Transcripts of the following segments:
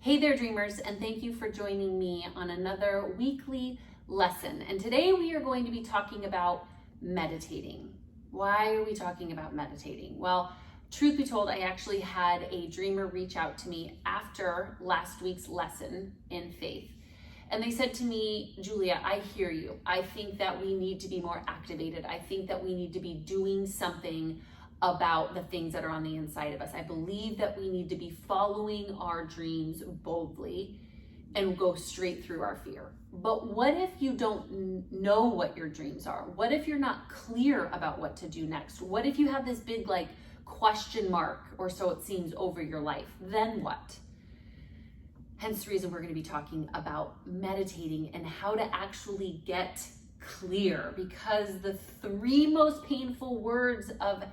Hey there, dreamers, and thank you for joining me on another weekly lesson. And today we are going to be talking about meditating. Why are we talking about meditating? Well, truth be told, I actually had a dreamer reach out to me after last week's lesson in faith. And they said to me, Julia, I hear you. I think that we need to be more activated. I think that we need to be doing something about the things that are on the inside of us. I believe that we need to be following our dreams boldly and go straight through our fear. But what if you don't know what your dreams are? What if you're not clear about what to do next? What if you have this big question mark, or so it seems, over your life? Then what? Hence the reason we're going to be talking about meditating and how to actually get clear, because the three most painful words of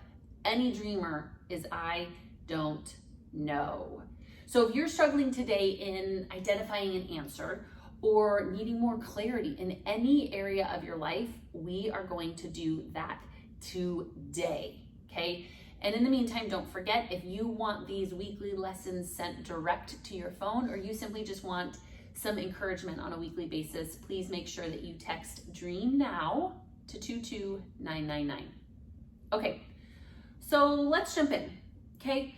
any dreamer is I don't know. So if you're struggling today in identifying an answer or needing more clarity in any area of your life, we are going to do that today, okay? And in the meantime, don't forget, if you want these weekly lessons sent direct to your phone, or you simply just want some encouragement on a weekly basis, please make sure that you text DREAM NOW to 22999. Okay. So let's jump in, okay?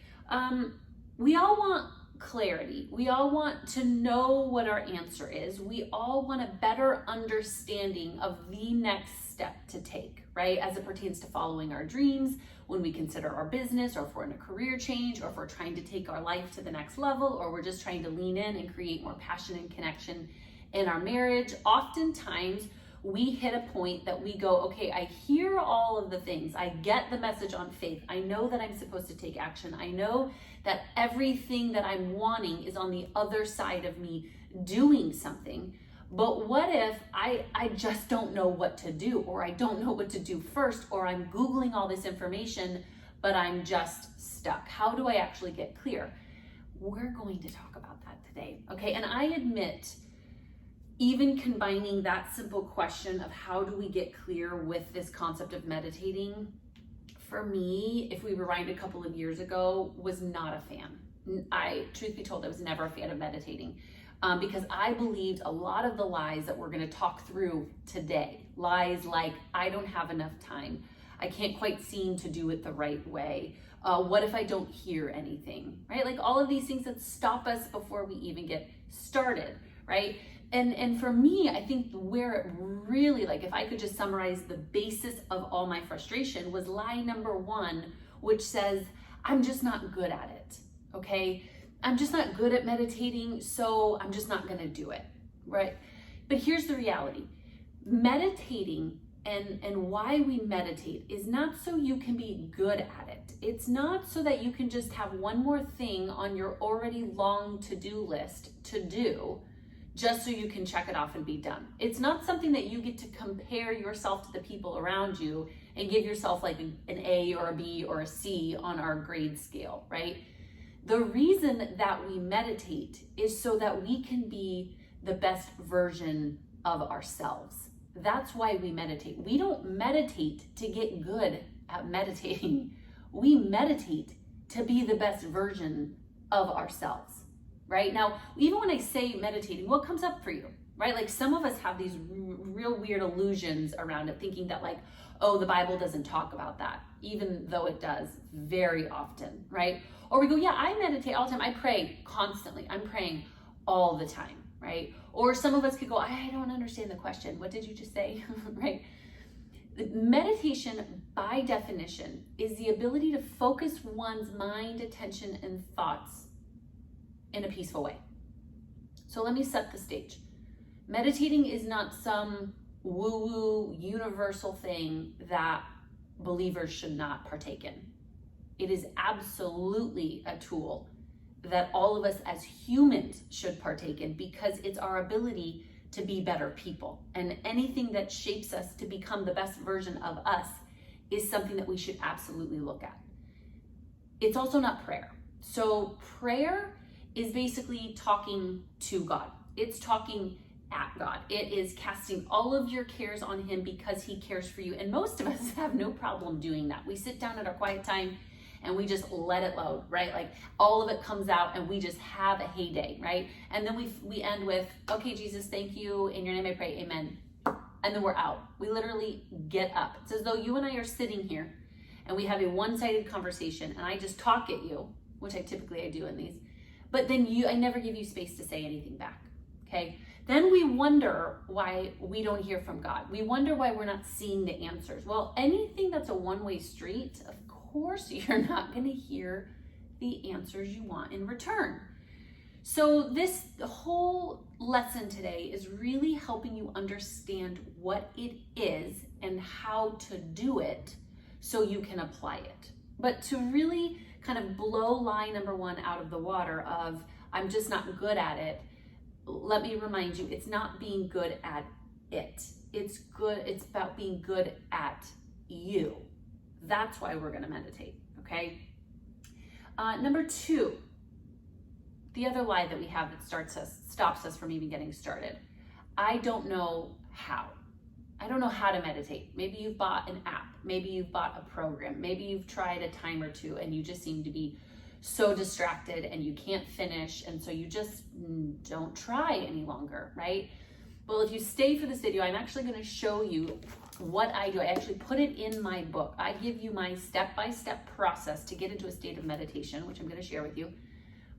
We all want clarity. We all want to know what our answer is. We all want a better understanding of the next step to take, right? As it pertains to following our dreams, when we consider our business, or if we're in a career change, or if we're trying to take our life to the next level, or we're just trying to lean in and create more passion and connection in our marriage. Oftentimes, we hit a point that we go, okay, I hear all of the things. I get the message on faith. I know that I'm supposed to take action. I know that everything that I'm wanting is on the other side of me doing something. But what if I just don't know what to do, or I don't know what to do first, or I'm Googling all this information, but I'm just stuck? How do I actually get clear? We're going to talk about that today, okay? And I admit, even combining that simple question of how do we get clear with this concept of meditating, for me, if we rewind a couple of years ago, was not a fan. Truth be told, I was never a fan of meditating because I believed a lot of the lies that we're going to talk through today. Lies like, I don't have enough time. I can't quite seem to do it the right way. What if I don't hear anything, right? Like all of these things that stop us before we even get started, right? And for me, I think where it really, if I could just summarize the basis of all my frustration, was lie number one, which says, I'm just not good at it, okay? I'm just not good at meditating, so I'm just not gonna do it, right? But here's the reality. Meditating and why we meditate is not so you can be good at it. It's not so that you can just have one more thing on your already long to-do list to do, just so you can check it off and be done. It's not something that you get to compare yourself to the people around you and give yourself an A or a B or a C on our grade scale, right? The reason that we meditate is so that we can be the best version of ourselves. That's why we meditate. We don't meditate to get good at meditating. We meditate to be the best version of ourselves. Right? Now, even when I say meditating, what comes up for you, right? Some of us have these real weird illusions around it, thinking that oh, the Bible doesn't talk about that, even though it does very often, right? Or we go, yeah, I meditate all the time. I pray constantly. I'm praying all the time, right? Or some of us could go, I don't understand the question. What did you just say, right? Meditation, by definition, is the ability to focus one's mind, attention, and thoughts in a peaceful way. So let me set the stage. Meditating is not some woo-woo universal thing that believers should not partake in. It is absolutely a tool that all of us as humans should partake in, because it's our ability to be better people. And anything that shapes us to become the best version of us is something that we should absolutely look at. It's also not prayer. So prayer is basically talking to God. It's talking at God. It is casting all of your cares on Him because He cares for you. And most of us have no problem doing that. We sit down at our quiet time and we just let it load, right? Like all of it comes out and we just have a heyday, right? And then we end with, okay, Jesus, thank you. In your name I pray, amen. And then we're out. We literally get up. It's as though you and I are sitting here and we have a one-sided conversation and I just talk at you, which I typically do in these, but then I never give you space to say anything back, okay? Then we wonder why we don't hear from God. We wonder why we're not seeing the answers. Well, anything that's a one-way street, of course you're not going to hear the answers you want in return. So this whole lesson today is really helping you understand what it is and how to do it so you can apply it. But to really kind of blow lie number one out of the water of, I'm just not good at it, let me remind you, it's not being good at it. It's about being good at you. That's why we're going to meditate, okay? Number two, the other lie that we have that stops us from even getting started. I don't know how. I don't know how to meditate. Maybe you've bought an app. Maybe you've bought a program. Maybe you've tried a time or two and you just seem to be so distracted and you can't finish, and so you just don't try any longer, right? Well, if you stay for this video, I'm actually going to show you what I do. I actually put it in my book. I give you my step-by-step process to get into a state of meditation, which I'm going to share with you.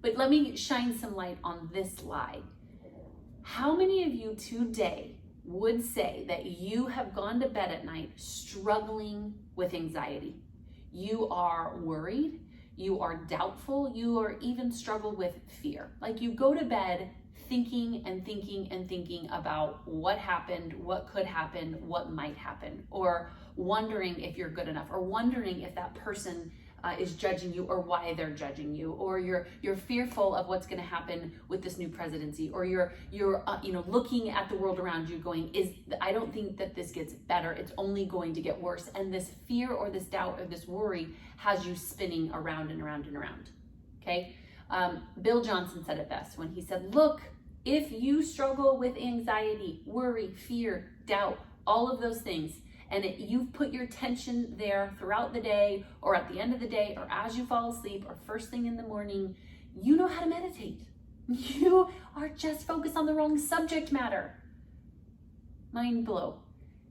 But let me shine some light on this lie. How many of you today would say that you have gone to bed at night struggling with anxiety? You are worried, you are doubtful, you are even struggle with fear. Like you go to bed thinking and thinking and thinking about what happened, what could happen, what might happen, or wondering if you're good enough, or wondering if that person is judging you or why they're judging you, or you're fearful of what's going to happen with this new presidency, or you're looking at the world around you going, I don't think that this gets better, it's only going to get worse. And this fear or this doubt or this worry has you spinning around and around and around. Okay. Bill Johnson said it best when he said, look, if you struggle with anxiety, worry, fear, doubt, all of those things, and you've put your attention there throughout the day, or at the end of the day, or as you fall asleep, or first thing in the morning, you know how to meditate. You are just focused on the wrong subject matter. Mind blow.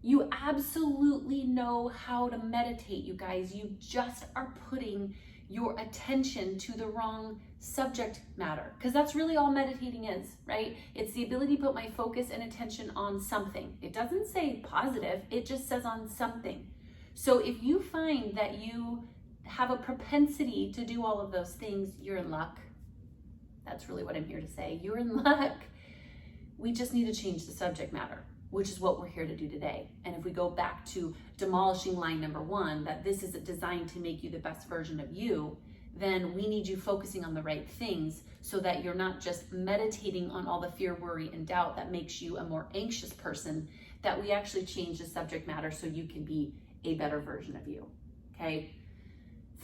You absolutely know how to meditate, you guys. You just are putting your attention to the wrong subject matter, because that's really all meditating is, right? It's the ability to put my focus and attention on something. It doesn't say positive, it just says on something. So if you find that you have a propensity to do all of those things, you're in luck. That's really what I'm here to say. You're in luck. We just need to change the subject matter, which is what we're here to do today. And if we go back to demolishing line number one, that this is designed to make you the best version of you, then we need you focusing on the right things so that you're not just meditating on all the fear, worry, and doubt that makes you a more anxious person, that we actually change the subject matter so you can be a better version of you, okay?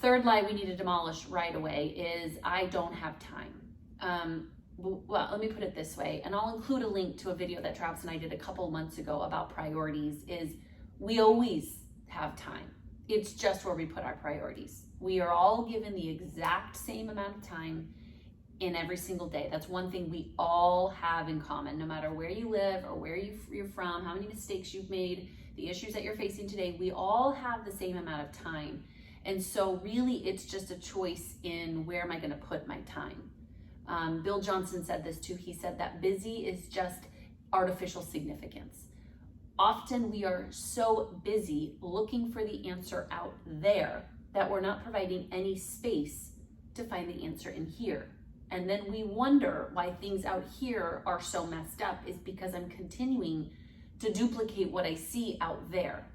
Third lie we need to demolish right away is I don't have time. Well, let me put it this way, and I'll include a link to a video that Travis and I did a couple months ago about priorities, is we always have time. It's just where we put our priorities. We are all given the exact same amount of time in every single day. That's one thing we all have in common, no matter where you live or where you're from, how many mistakes you've made, the issues that you're facing today, we all have the same amount of time. And so really it's just a choice in where am I gonna put my time. Bill Johnson said this too. He said that busy is just artificial significance. Often we are so busy looking for the answer out there that we're not providing any space to find the answer in here. And then we wonder why things out here are so messed up is because I'm continuing to duplicate what I see out there.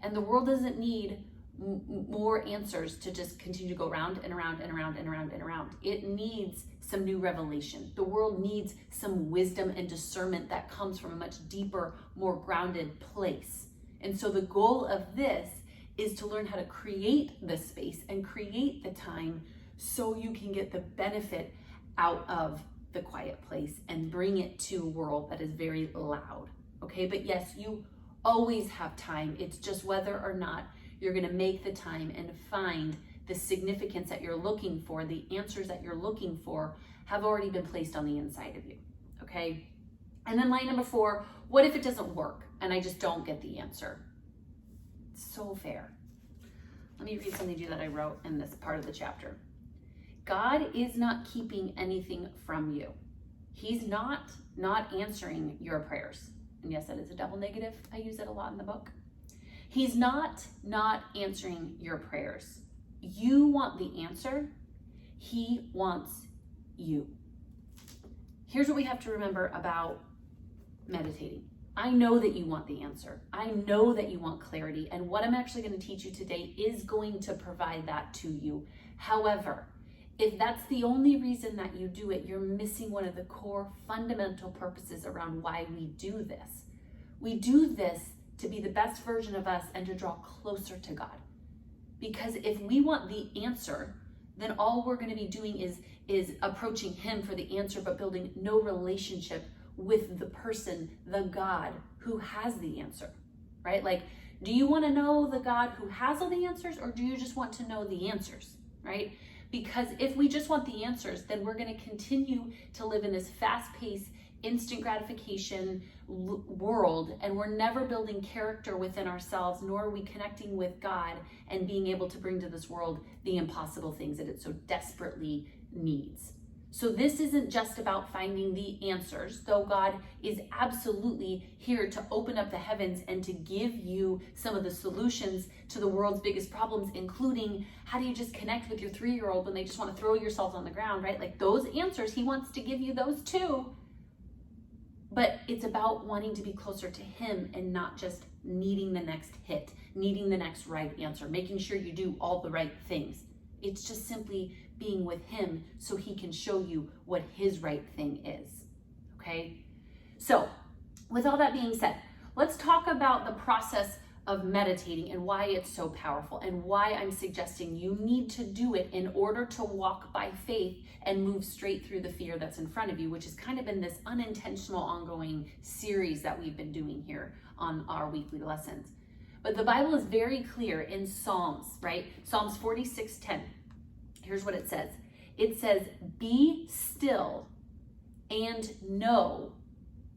And the world doesn't need more answers to just continue to go round and around and around and around and around. It needs some new revelation. The world needs some wisdom and discernment that comes from a much deeper, more grounded place. And so the goal of this is to learn how to create the space and create the time so you can get the benefit out of the quiet place and bring it to a world that is very loud. Okay, but yes, you always have time. It's just whether or not you're going to make the time and find the significance that you're looking for, the answers that you're looking for have already been placed on the inside of you, okay? And then line number 4, what if it doesn't work and I just don't get the answer? So fair. Let me read something to you that I wrote in this part of the chapter. God is not keeping anything from you. He's not answering your prayers. And yes, that is a double negative. I use it a lot in the book. He's not answering your prayers. You want the answer. He wants you. Here's what we have to remember about meditating. I know that you want the answer. I know that you want clarity. And what I'm actually going to teach you today is going to provide that to you. However, if that's the only reason that you do it, you're missing one of the core fundamental purposes around why we do this. We do this to be the best version of us and to draw closer to God. Because if we want the answer, then all we're going to be doing is approaching him for the answer, but building no relationship with the person, the God who has the answer, right? Like, do you want to know the God who has all the answers, or do you just want to know the answers, right? Because if we just want the answers, then we're going to continue to live in this fast-paced, instant gratification world, and we're never building character within ourselves, nor are we connecting with God and being able to bring to this world the impossible things that it so desperately needs. So this isn't just about finding the answers, though God is absolutely here to open up the heavens and to give you some of the solutions to the world's biggest problems, including how do you just connect with your 3-year-old when they just want to throw yourselves on the ground, right? Like those answers, he wants to give you those too. But it's about wanting to be closer to him and not just needing the next hit, needing the next right answer, making sure you do all the right things. It's just simply being with him so he can show you what his right thing is, okay? So with all that being said, let's talk about the process of meditating and why it's so powerful and why I'm suggesting you need to do it in order to walk by faith and move straight through the fear that's in front of you, which has kind of been this unintentional ongoing series that we've been doing here on our weekly lessons. But the Bible is very clear in Psalms, right? Psalms 46:10. Here's what it says. It says, "Be still and know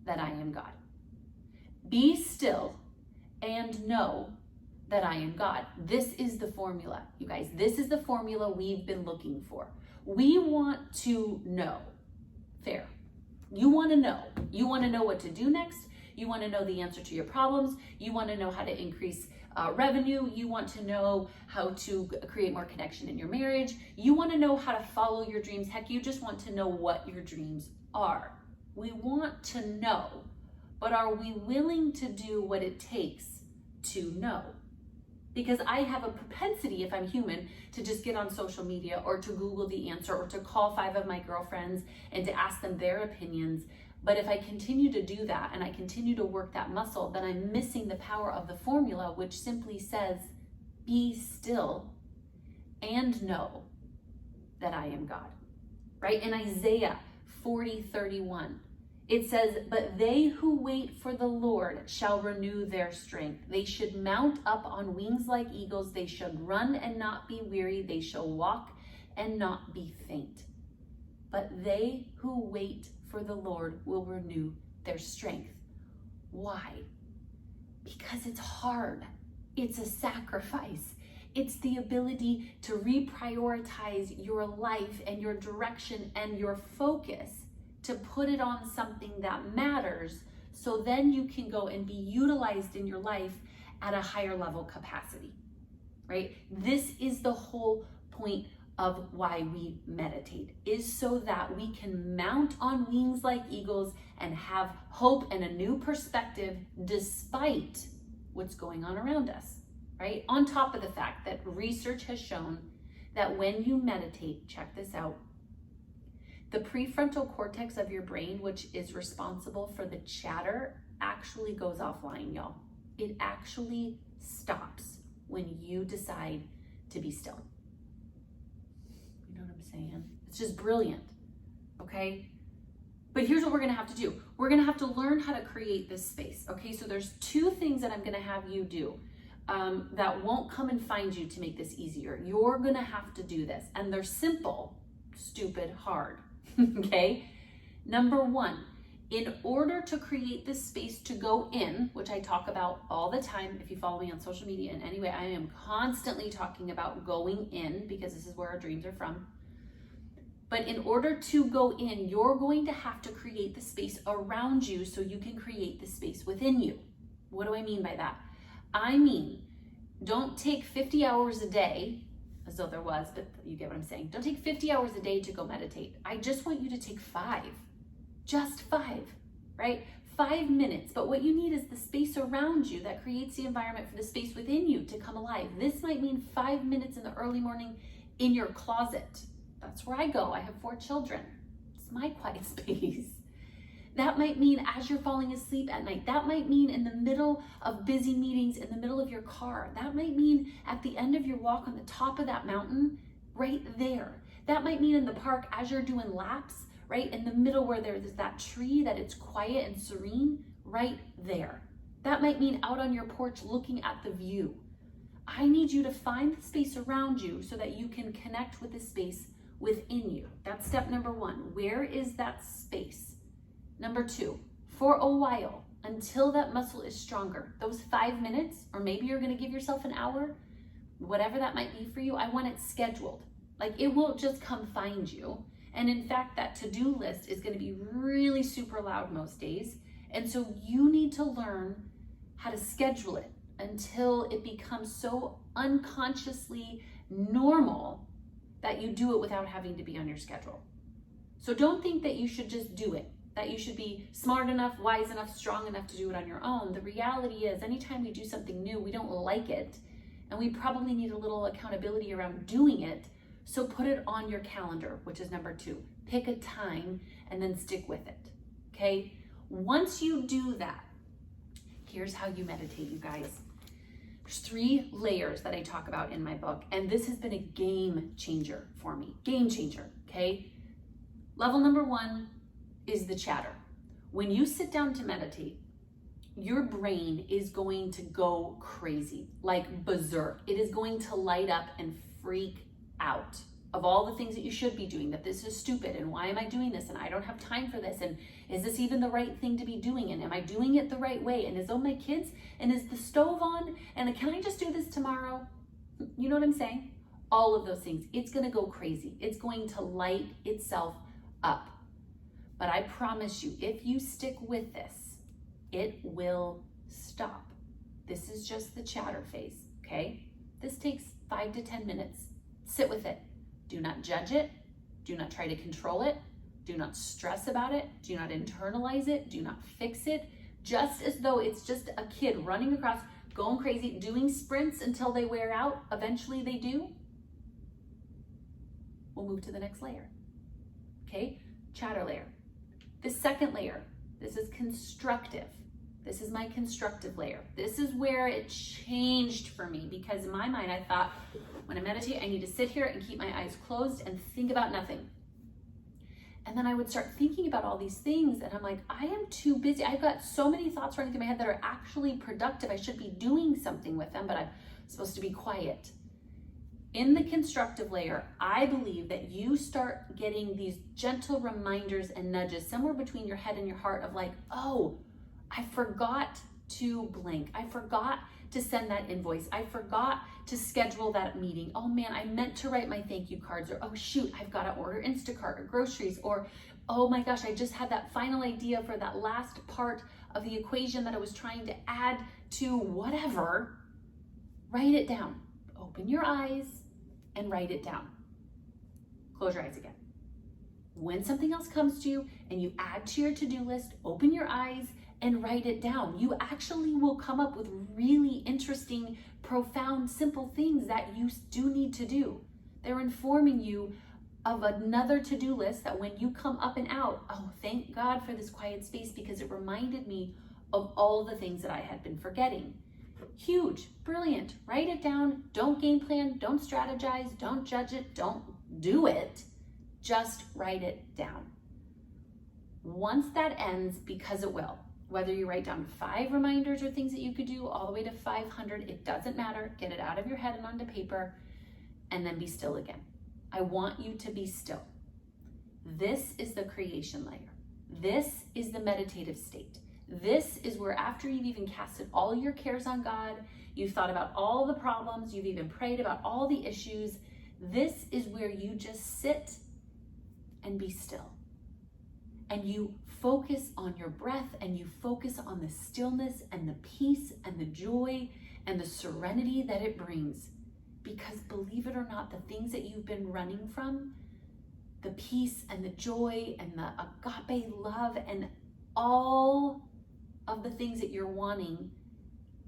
that I am God." Be still and know that I am God. This is the formula, you guys. This is the formula we've been looking for. We want to know. Fair. You want to know. You want to know what to do next. You want to know the answer to your problems. You want to know how to increase revenue. You want to know how to create more connection in your marriage. You want to know how to follow your dreams. Heck, you just want to know what your dreams are. We want to know, but are we willing to do what it takes to know? Because I have a propensity, if I'm human, to just get on social media or to Google the answer or to call 5 of my girlfriends and to ask them their opinions. But if I continue to do that and I continue to work that muscle, then I'm missing the power of the formula, which simply says, be still and know that I am God, right? In Isaiah 40:31, it says, "But they who wait for the Lord shall renew their strength. They should mount up on wings like eagles. They should run and not be weary. They shall walk and not be faint. But they who wait for the Lord will renew their strength." Why? Because it's hard. It's a sacrifice. It's the ability to reprioritize your life and your direction and your focus, to put it on something that matters, so then you can go and be utilized in your life at a higher level capacity, right? This is the whole point of why we meditate, is so that we can mount on wings like eagles and have hope and a new perspective despite what's going on around us, right? On top of the fact that research has shown that when you meditate, check this out, the prefrontal cortex of your brain, which is responsible for the chatter, actually goes offline, y'all. It actually stops when you decide to be still. You know what I'm saying? It's just brilliant, okay? But here's what we're gonna have to do. We're gonna have to learn how to create this space, okay? So there's 2 things that I'm gonna have you do. that won't come and find you to make this easier. You're gonna have to do this. And they're simple, stupid, hard, okay? Number one, in order to create this space to go in, which I talk about all the time, if you follow me on social media in any way, I am constantly talking about going in because this is where our dreams are from. But in order to go in, you're going to have to create the space around you so you can create the space within you. What do I mean by that? I mean, don't take 50 hours a day, as though there was, but you get what I'm saying. Don't take 50 hours a day to go meditate. I just want you to take 5. Just 5, right? 5 minutes, but what you need is the space around you that creates the environment for the space within you to come alive. This might mean 5 minutes in the early morning in your closet. That's where I go. I have 4 children. It's my quiet space. That might mean as you're falling asleep at night. That might mean in the middle of busy meetings, in the middle of your car. That might mean at the end of your walk on the top of that mountain, right there. That might mean in the park as you're doing laps, right in the middle where there's that tree that it's quiet and serene, right there. That might mean out on your porch looking at the view. I need you to find the space around you so that you can connect with the space within you. That's step number 1. Where is that space? Number 2, for a while, until that muscle is stronger, those 5 minutes, or maybe you're gonna give yourself an hour, whatever that might be for you, I want it scheduled. Like it won't just come find you. And in fact, that to-do list is gonna be really super loud most days. And so you need to learn how to schedule it until it becomes so unconsciously normal that you do it without having to be on your schedule. So don't think that you should just do it, that you should be smart enough, wise enough, strong enough to do it on your own. The reality is anytime we do something new, we don't like it, and we probably need a little accountability around doing it. So put it on your calendar, which is number 2. Pick a time and then stick with it, okay? Once you do that, here's how you meditate, you guys. There's 3 layers that I talk about in my book, and this has been a game changer for me. Game changer, okay? Level number 1 is the chatter. When you sit down to meditate, your brain is going to go crazy, like berserk. It is going to light up and freak out of all the things that you should be doing, that this is stupid, and why am I doing this, and I don't have time for this, and is this even the right thing to be doing, and am I doing it the right way, and is all my kids, and is the stove on, and can I just do this tomorrow? You know what I'm saying? All of those things. It's going to go crazy. It's going to light itself up. But I promise you, if you stick with this, it will stop. This is just the chatter phase, okay? This takes 5 to 10 minutes. Sit with it. Do not judge it. Do not try to control it. Do not stress about it. Do not internalize it. Do not fix it. Just as though it's just a kid running across, going crazy, doing sprints until they wear out. Eventually they do. We'll move to the next layer. Okay? Chatter layer. The second layer, this is constructive. This is my constructive layer. This is where it changed for me, because in my mind, I thought when I meditate, I need to sit here and keep my eyes closed and think about nothing. And then I would start thinking about all these things, and I'm like, I am too busy. I've got so many thoughts running through my head that are actually productive. I should be doing something with them, but I'm supposed to be quiet. In the constructive layer, I believe that you start getting these gentle reminders and nudges somewhere between your head and your heart of like, oh, I forgot to blank. I forgot to send that invoice. I forgot to schedule that meeting. Oh man, I meant to write my thank you cards. Or oh shoot, I've got to order Instacart or groceries. Or oh my gosh, I just had that final idea for that last part of the equation that I was trying to add to whatever. Write it down. Open your eyes and write it down. Close your eyes again. When something else comes to you and you add to your to-do list, open your eyes and write it down. You actually will come up with really interesting, profound, simple things that you do need to do. They're informing you of another to-do list that when you come up and out, oh, thank God for this quiet space because it reminded me of all the things that I had been forgetting. Huge, brilliant. Write it down. Don't game plan. Don't strategize. Don't judge it. Don't do it. Just write it down. Once that ends, because it will, Whether you write down 5 reminders or things that you could do all the way to 500, it doesn't matter. Get it out of your head and onto paper, and then be still again. I want you to be still. This is the creation layer. This is the meditative state. This is where, after you've even casted all your cares on God, you've thought about all the problems, you've even prayed about all the issues, this is where you just sit and be still. And you focus on your breath, and you focus on the stillness and the peace and the joy and the serenity that it brings. Because believe it or not, the things that you've been running from, the peace and the joy and the agape love and all of the things that you're wanting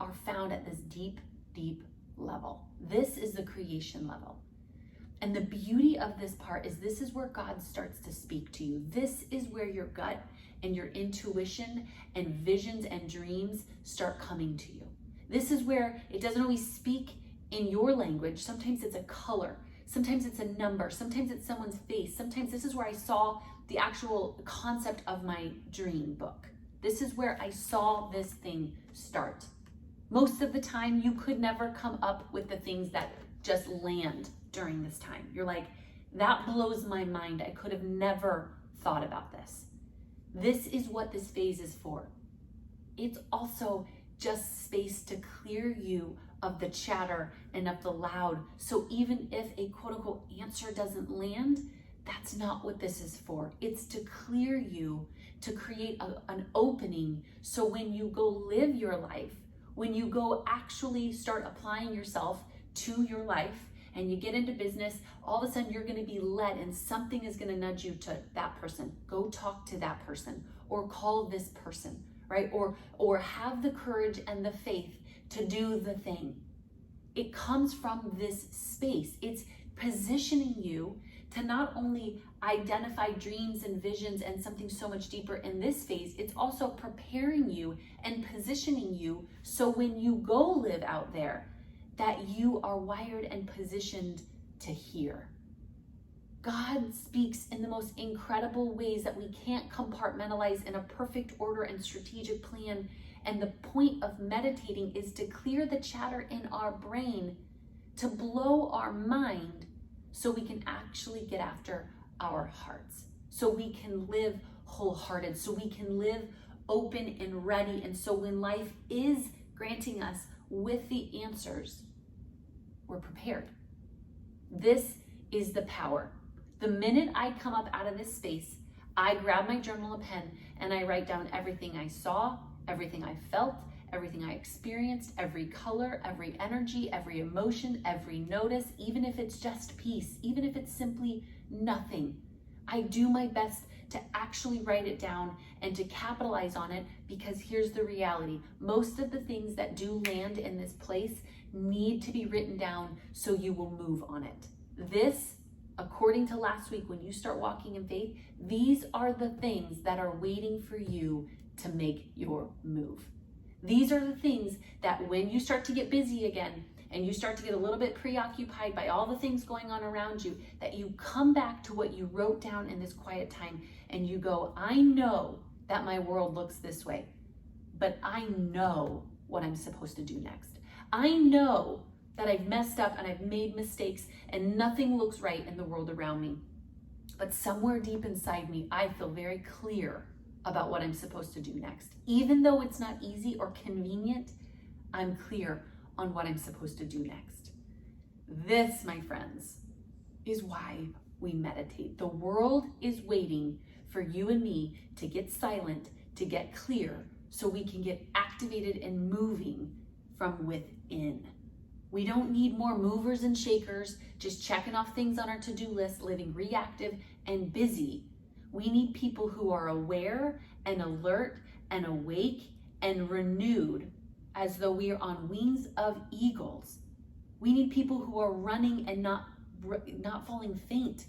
are found at this deep, deep level. This is the creation level. And the beauty of this part is this is where God starts to speak to you. This is where your gut and your intuition and visions and dreams start coming to you. This is where it doesn't always speak in your language. Sometimes it's a color. Sometimes it's a number. Sometimes it's someone's face. Sometimes this is where I saw the actual concept of my dream book. This is where I saw this thing start. Most of the time, you could never come up with the things that just land during this time. You're like, that blows my mind. I could have never thought about this. This is what this phase is for. It's also just space to clear you of the chatter and of the loud. So even if a quote unquote answer doesn't land, that's not what this is for. It's to clear you, to create an opening. So when you go live your life, when you go actually start applying yourself to your life and you get into business, all of a sudden you're going to be led and something is going to nudge you to that person. Go talk to that person or call this person, right? Or have the courage and the faith to do the thing. It comes from this space. It's positioning you to not only identify dreams and visions and something so much deeper in this phase, it's also preparing you and positioning you so when you go live out there, that you are wired and positioned to hear. God speaks in the most incredible ways that we can't compartmentalize in a perfect order and strategic plan. And the point of meditating is to clear the chatter in our brain, to blow our mind, so we can actually get after our hearts, so we can live wholehearted, so we can live open and ready. And so when life is granting us with the answers, we're prepared. This is the power. The minute I come up out of this space, I grab my journal and pen and I write down everything I saw, everything I felt, everything I experienced, every color, every energy, every emotion, every notice, even if it's just peace, even if it's simply nothing. I do my best to actually write it down and to capitalize on it, because here's the reality. Most of the things that do land in this place need to be written down so you will move on it. This, according to last week, when you start walking in faith, these are the things that are waiting for you to make your move. These are the things that when you start to get busy again and you start to get a little bit preoccupied by all the things going on around you, that you come back to what you wrote down in this quiet time and you go, I know that my world looks this way, but I know what I'm supposed to do next. I know that I've messed up and I've made mistakes and nothing looks right in the world around me. But somewhere deep inside me, I feel very clear about what I'm supposed to do next. Even though it's not easy or convenient, I'm clear on what I'm supposed to do next. This, my friends, is why we meditate. The world is waiting for you and me to get silent, to get clear, so we can get activated and moving from within. We don't need more movers and shakers, just checking off things on our to-do list, living reactive and busy. We need people who are aware and alert and awake and renewed, as though we are on wings of eagles. We need people who are running and not falling faint.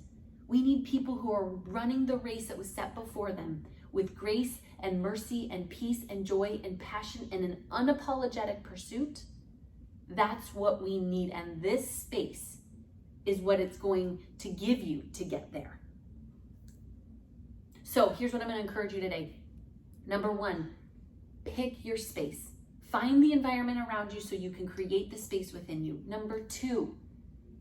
We need people who are running the race that was set before them with grace and mercy and peace and joy and passion and an unapologetic pursuit. That's what we need. And this space is what it's going to give you to get there. So here's what I'm going to encourage you today. Number one, pick your space. Find the environment around you so you can create the space within you. Number 2,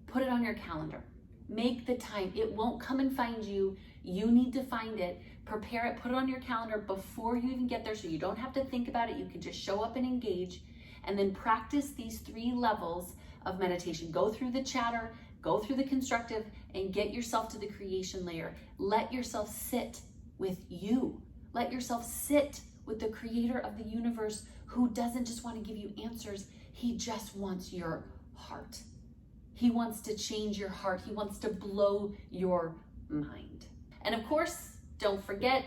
put it on your calendar. Make the time. It won't come and find you. You need to find it, prepare it, put it on your calendar before you even get there so you don't have to think about it. You can just show up and engage, and then practice these 3 levels of meditation. Go through the chatter, go through the constructive, and get yourself to the creation layer. Let yourself sit with you. Let yourself sit with the creator of the universe, who doesn't just want to give you answers. He just wants your heart. He wants to change your heart. He wants to blow your mind. And of course, don't forget,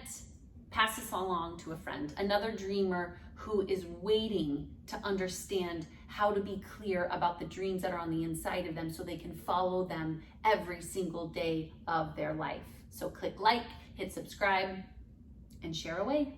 pass this along to a friend, another dreamer who is waiting to understand how to be clear about the dreams that are on the inside of them so they can follow them every single day of their life. So click like, hit subscribe, and share away.